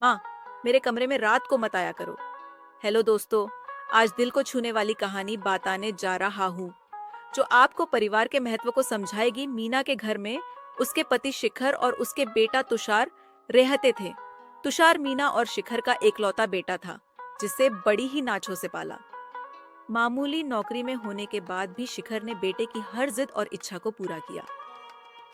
माँ, मेरे कमरे में रात को मत आया करो। हेलो दोस्तों, आज दिल को छूने वाली कहानी बताने जा रहा हूँ जो आपको परिवार के महत्व को समझाएगी। मीना के घर में उसके पति शिखर और उसके बेटा तुषार रहते थे। तुषार मीना और शिखर का एकलौता बेटा था जिसे बड़ी ही नाछों से पाला। मामूली नौकरी में होने के बाद भी शिखर ने बेटे की हर जिद और इच्छा को पूरा किया।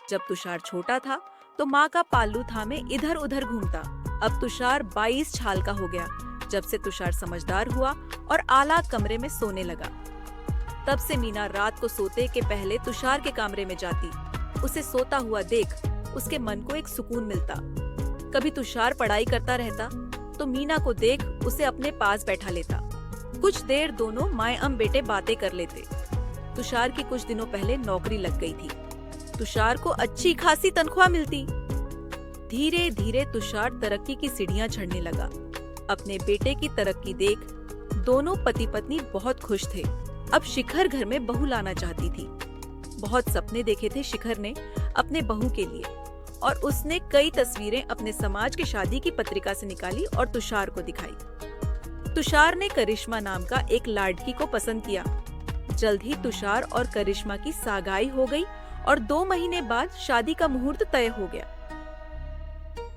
जब तुषार छोटा था तो माँ का पालू थामे इधर उधर घूमता। अब तुषार 22 साल का हो गया जब से तुषार समझदार हुआ और आला कमरे में सोने लगा। तब से मीना रात को सोते के पहले तुषार के कमरे में जाती। उसे सोता हुआ देख उसके मन को एक सुकून मिलता। कभी तुषार पढ़ाई करता रहता तो मीना को देख उसे अपने पास बैठा लेता। कुछ देर दोनों माए बेटे बातें कर लेते। तुषार की कुछ दिनों पहले नौकरी लग गई थी। तुषार को अच्छी खासी तनख्वाह मिलती। धीरे धीरे तुषार तरक्की की सीढ़ियां चढ़ने लगा। अपने बेटे की तरक्की देख दोनों पति पत्नी बहुत खुश थे। अब शिखर घर में बहू लाना चाहती थी। बहुत सपने देखे थे शिखर ने अपने बहू के लिए और उसने कई तस्वीरें अपने समाज की शादी की पत्रिका से निकाली और तुषार को दिखाई। तुषार ने करिश्मा नाम का एक लाड़की को पसंद किया। जल्द ही तुषार और करिश्मा की सागाई हो गई और 2 महीने बाद शादी का मुहूर्त तय हो गया।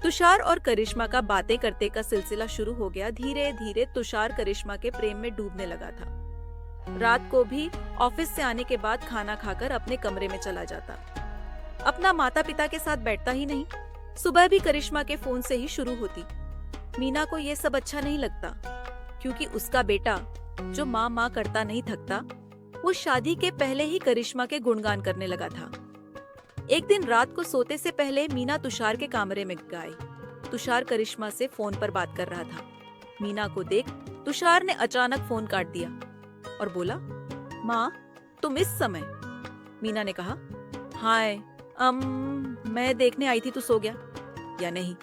तुषार और करिश्मा का बातें करते का सिलसिला शुरू हो गया। धीरे धीरे तुषार करिश्मा के प्रेम में डूबने लगा था। रात को भी ऑफिस से आने के बाद खाना खाकर अपने कमरे में चला जाता। अपना माता पिता के साथ बैठता ही नहीं। सुबह भी करिश्मा के फोन से ही शुरू होती। मीना को ये सब अच्छा नहीं लगता क्योंकि उसका बेटा जो माँ माँ करता नहीं थकता, वो शादी के पहले ही करिश्मा के गुणगान करने लगा था। एक दिन रात को सोते से पहले मीना तुषार के कमरे में गई। तुषार करिश्मा से फोन पर बात कर रहा था। मीना को देख तुषार ने अचानक फोन काट दिया और बोला, माँ तुम इस समय? मीना ने कहा, हाय मैं देखने आई थी तू सो गया या नहीं।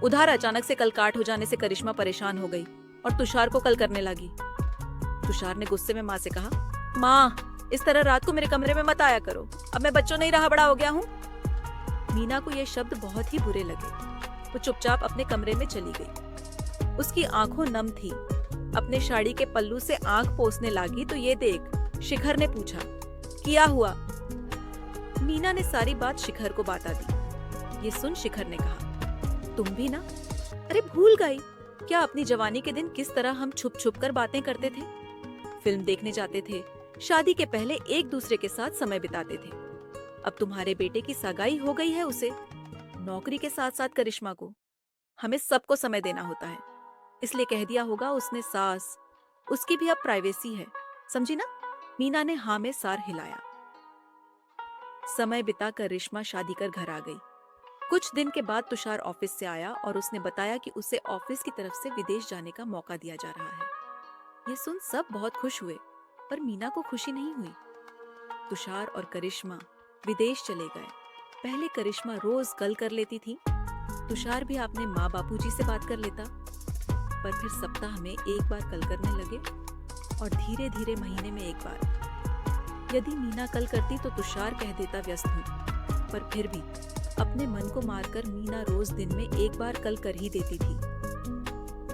उधर अचानक से कल काट हो जाने से करिश्मा परेशान हो गई और तुषार को कल करने लगी। तुषार ने गुस्से में माँ से कहा, माँ इस तरह रात को मेरे कमरे में मत आया करो, अब मैं बच्चों नहीं रहा बड़ा हो गया हूँ। मीना को ये शब्द बहुत ही बुरे लगे। वो चुपचाप अपने कमरे में चली गई। उसकी आंखों नम थी। अपने साड़ी के पल्लू से आंख पोंछने लगी तो ये देख शिखर ने पूछा, क्या हुआ? मीना ने सारी बात शिखर को बता दी। ये सुन शिखर ने कहा, तुम भी ना? अरे भूल गई क्या अपनी जवानी के दिन किस तरह हम छुप छुप कर बातें करते थे, फिल्म देखने जाते थे, शादी के पहले एक दूसरे के साथ समय बिताते थे। अब तुम्हारे बेटे की सगाई हो गई है, उसे नौकरी के साथ साथ करिश्मा को हमें सबको समय देना होता है, इसलिए कह दिया होगा उसने सास। उसकी भी अब प्राइवेसी है, समझी ना? मीना ने हाँ में सार हिलाया। समय बिता करिश्मा शादी कर घर आ गई। कुछ दिन के बाद तुषार ऑफिस से आया और उसने बताया कि उसे ऑफिस की तरफ से विदेश जाने का मौका दिया जा रहा है। ये सुन सब बहुत खुश हुए, पर मीना को खुशी नहीं हुई। तुषार और करिश्मा विदेश चले गए। पहले करिश्मा रोज कल कर लेती थी, तुषार भी अपने माँ बापूजी से बात कर लेता, पर फिर सप्ताह में एक बार कल करने लगे और धीरे धीरे महीने में एक बार। यदि मीना कल करती तो तुषार कह देता व्यस्त हूँ, पर फिर भी अपने मन को मारकर मीना रोज दिन में एक बार कल कर ही देती थी।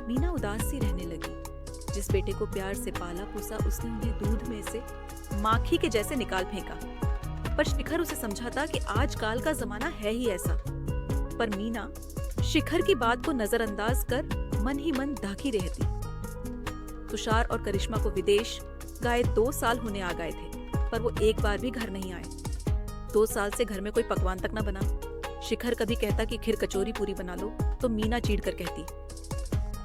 मीना उदास सी रहने लगी। जिस बेटे को प्यार से पाला पोसा उसने उन्हें दूध में से माखी के जैसे निकाल फेंका। पर शिखर उसे समझाता कि आजकल का जमाना है ही ऐसा। पर मीना शिखर की बात को नजरअंदाज कर मन ही मन दाखी रहती। तुषार और करिश्मा को विदेश गए 2 साल होने आ गए थे, पर वो एक बार भी घर नहीं आए। 2 साल से घर में कोई पकवान तक न बना। शिखर कभी कहता कि खीर कचौरी पूरी बना लो तो मीना चीढ़ कर कहती,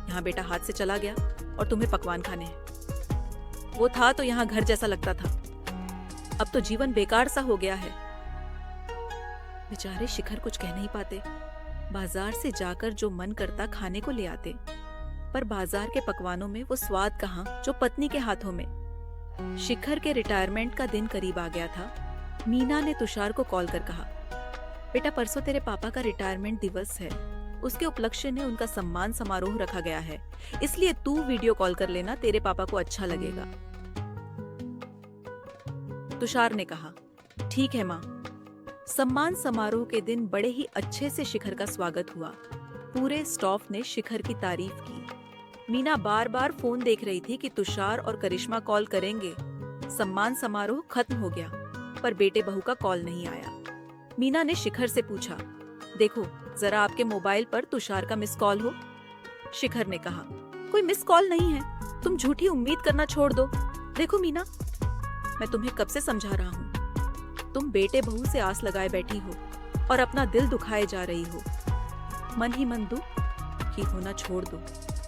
यहाँ बेटा हाथ से चला गया और तुम्हें पकवान खाने हैं। वो था तो यहाँ घर जैसा लगता था, अब तो जीवन बेकार सा हो गया है। बेचारे शिखर कुछ कह नहीं पाते। बाजार से जाकर जो मन करता खाने को ले आते, पर बाजार के पकवानों में वो स्वाद कहाँ जो पत्नी के हाथों में। शिखर के रिटायरमेंट का दिन करीब आ गया था। मीना ने तुषार को कॉल कर कहा, बेटा परसों तेरे पापा का रिटायरमेंट दिवस है, उसके उपलक्ष्य में उनका सम्मान समारोह रखा गया है, इसलिए तू वीडियो कॉल कर लेना, तेरे पापा को अच्छा लगेगा। तुषार ने कहा, ठीक है माँ। सम्मान समारोह के दिन बड़े ही अच्छे से शिखर का स्वागत हुआ। पूरे स्टाफ ने शिखर की तारीफ की। मीना बार बार फोन देख रही थी कि तुषार और करिश्मा कॉल करेंगे। सम्मान समारोह खत्म हो गया, पर बेटे बहू का कॉल नहीं आया। मीना ने शिखर से पूछा, देखो जरा आपके मोबाइल पर तुषार का मिस कॉल हो। शिखर ने कहा, कोई मिस कॉल नहीं है, तुम झूठी उम्मीद करना छोड़ दो। देखो मीना, मैं तुम्हें कब से समझा रहा हूँ, तुम बेटे बहू से आस लगाए बैठी हो और अपना दिल दुखाए जा रही हो। मन ही मन दुखी होना छोड़ दो,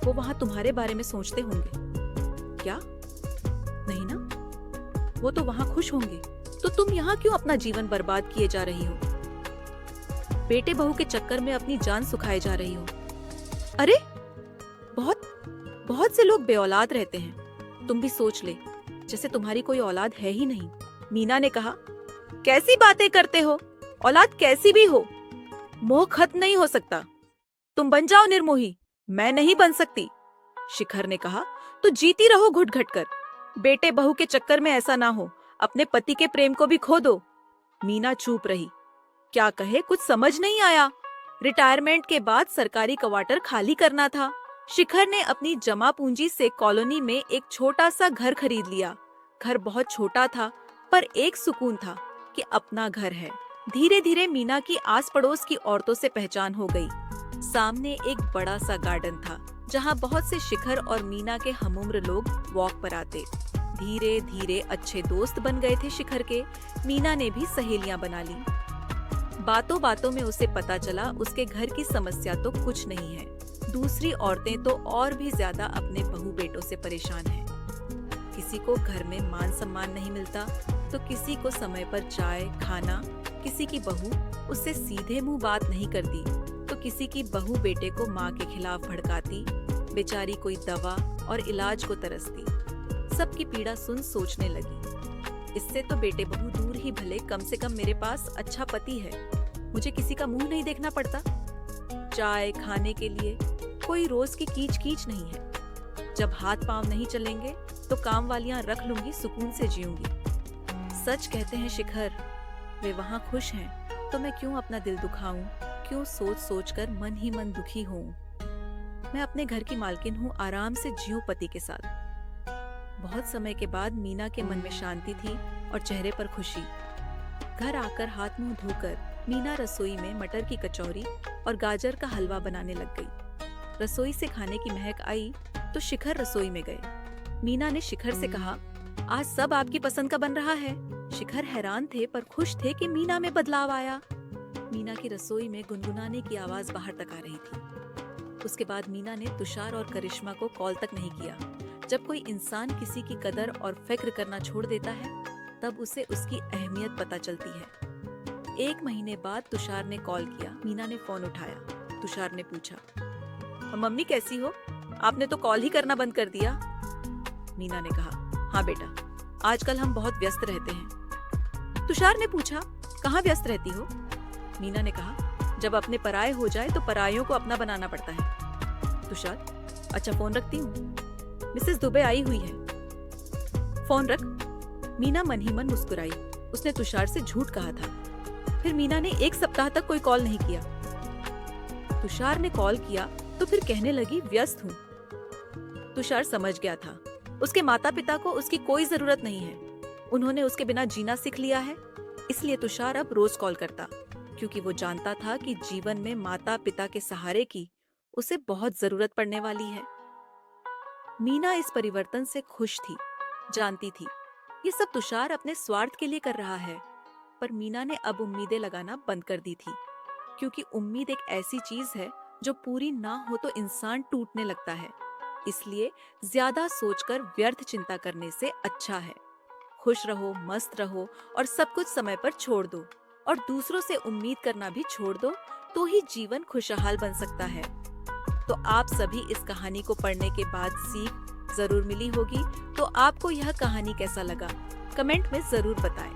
वो वहाँ तुम्हारे बारे में सोचते होंगे क्या? नहीं ना, वो तो वहाँ खुश होंगे, तो तुम यहाँ क्यों अपना जीवन बर्बाद किए जा रही हो? बेटे बहू के चक्कर में अपनी जान सुखाए जा रही हो। अरे बहुत से लोग बेऔलाद रहते हैं, तुम भी सोच ले, जैसे तुम्हारी कोई औलाद है ही नहीं। मीना ने कहा, कैसी बातें करते हो, औलाद कैसी भी हो, मोह खत्म नहीं हो सकता। तुम बन जाओ निर्मोही, मैं नहीं बन सकती। शिखर ने कहा, तो जीती रहो घुट घट कर, बेटे बहू के चक्कर में ऐसा ना हो, अपने पति के प्रेम को भी खो दो। मीना चुप रही, क्या कहे कुछ समझ नहीं आया। रिटायरमेंट के बाद सरकारी क्वार्टर खाली करना था। शिखर ने अपनी जमा पूंजी से कॉलोनी में एक छोटा सा घर खरीद लिया। घर बहुत छोटा था, पर एक सुकून था कि अपना घर है। धीरे धीरे मीना की आस पड़ोस की औरतों से पहचान हो गई। सामने एक बड़ा सा गार्डन था, जहाँ बहुत से शिखर और मीना के हमउम्र लोग वॉक पर आते। धीरे धीरे अच्छे दोस्त बन गए थे शिखर के। मीना ने भी सहेलियां बना ली। बातों बातों में उसे पता चला उसके घर की समस्या तो कुछ नहीं है, दूसरी औरतें तो और भी ज्यादा अपने बहू बेटों से परेशान हैं। किसी को घर में मान सम्मान नहीं मिलता, तो किसी को समय पर चाय खाना, किसी की बहू उससे सीधे मुंह बात नहीं करती, तो किसी की बहू बेटे को माँ के खिलाफ भड़काती, बेचारी कोई दवा और इलाज को तरसती। सबकी पीड़ा सुन सोचने लगी, इससे तो बेटे बहू दूर ही भले, कम से कम मेरे पास अच्छा पति है, मुझे किसी का मुंह नहीं देखना पड़ता। चाय खाने के लिए कोई रोज की कीच कीच नहीं है। जब हाथ पांव नहीं चलेंगे तो काम वालियां रख लूंगी, सुकून से जीऊंगी। सच कहते हैं शिखर, वे वहाँ खुश हैं, तो मैं क्यों अपना दिल दुखाऊं, क्यों सोच सोच कर मन ही मन दुखी हूँ। मैं अपने घर की मालकिन हूँ, आराम से जीऊं पति के साथ। बहुत समय के बाद मीना के मन में शांति थी और चेहरे पर खुशी। घर आकर हाथ मुंह धोकर मीना रसोई में मटर की कचौरी और गाजर का हलवा बनाने लग गई। रसोई से खाने की महक आई तो शिखर रसोई में गए। मीना ने शिखर से कहा, आज सब आपकी पसंद का बन रहा है। शिखर हैरान थे पर खुश थे कि मीना में बदलाव आया। मीना की रसोई में गुनगुनाने की आवाज बाहर तक आ रही थी। उसके बाद मीना ने तुषार और करिश्मा को कॉल तक नहीं किया। जब कोई इंसान किसी की कदर और फिक्र करना छोड़ देता है, तब उसे उसकी अहमियत पता चलती है। 1 महीने बाद तुषार ने कॉल किया। मीना ने फोन उठाया। तुषार ने पूछा, मम्मी कैसी हो? आपने तो कॉल ही करना बंद कर दिया। मीना ने कहा, हाँ बेटा, आजकल हम बहुत व्यस्त रहते हैं। तुषार ने पूछा, कहाँ व्यस्त रहती हो? मीना ने कहा, जब अपने पराये हो जाए तो परायों को अपना बनाना पड़ता है। तुषार, अच्छा फोन रखती हूँ, मिसेस दुबे आई हुई है। फोन रख। मीना मन ही मन मुस्कुराई। उसने तुषार से झूठ कहा था। फिर मीना ने 1 सप्ताह तक कोई कॉल नहीं किया। तुषार ने कॉल किया तो फिर कहने लगी, व्यस्त हूँ। तुषार समझ गया था, उसके माता पिता को उसकी कोई जरूरत नहीं है। उन्होंने उसके बिना जीना सीख लिया है। इसलिए तुषार अब रोज कॉल करता, क्योंकि वो जानता था कि जीवन में माता पिता के सहारे की उसे बहुत जरूरत पड़ने वाली है। मीना इस परिवर्तन से खुश थी, जानती थी ये सब तुषार अपने स्वार्थ के लिए कर रहा है। पर मीना ने अब उम्मीदें लगाना बंद कर दी थी, क्योंकि उम्मीद एक ऐसी चीज है जो पूरी ना हो तो इंसान टूटने लगता है। इसलिए ज्यादा सोचकर व्यर्थ चिंता करने से अच्छा है खुश रहो, मस्त रहो और सब कुछ समय पर छोड़ दो, और दूसरों से उम्मीद करना भी छोड़ दो, तो ही जीवन खुशहाल बन सकता है। तो आप सभी इस कहानी को पढ़ने के बाद सीख जरूर मिली होगी। तो आपको यह कहानी कैसा लगा, कमेंट में जरूर बताएं।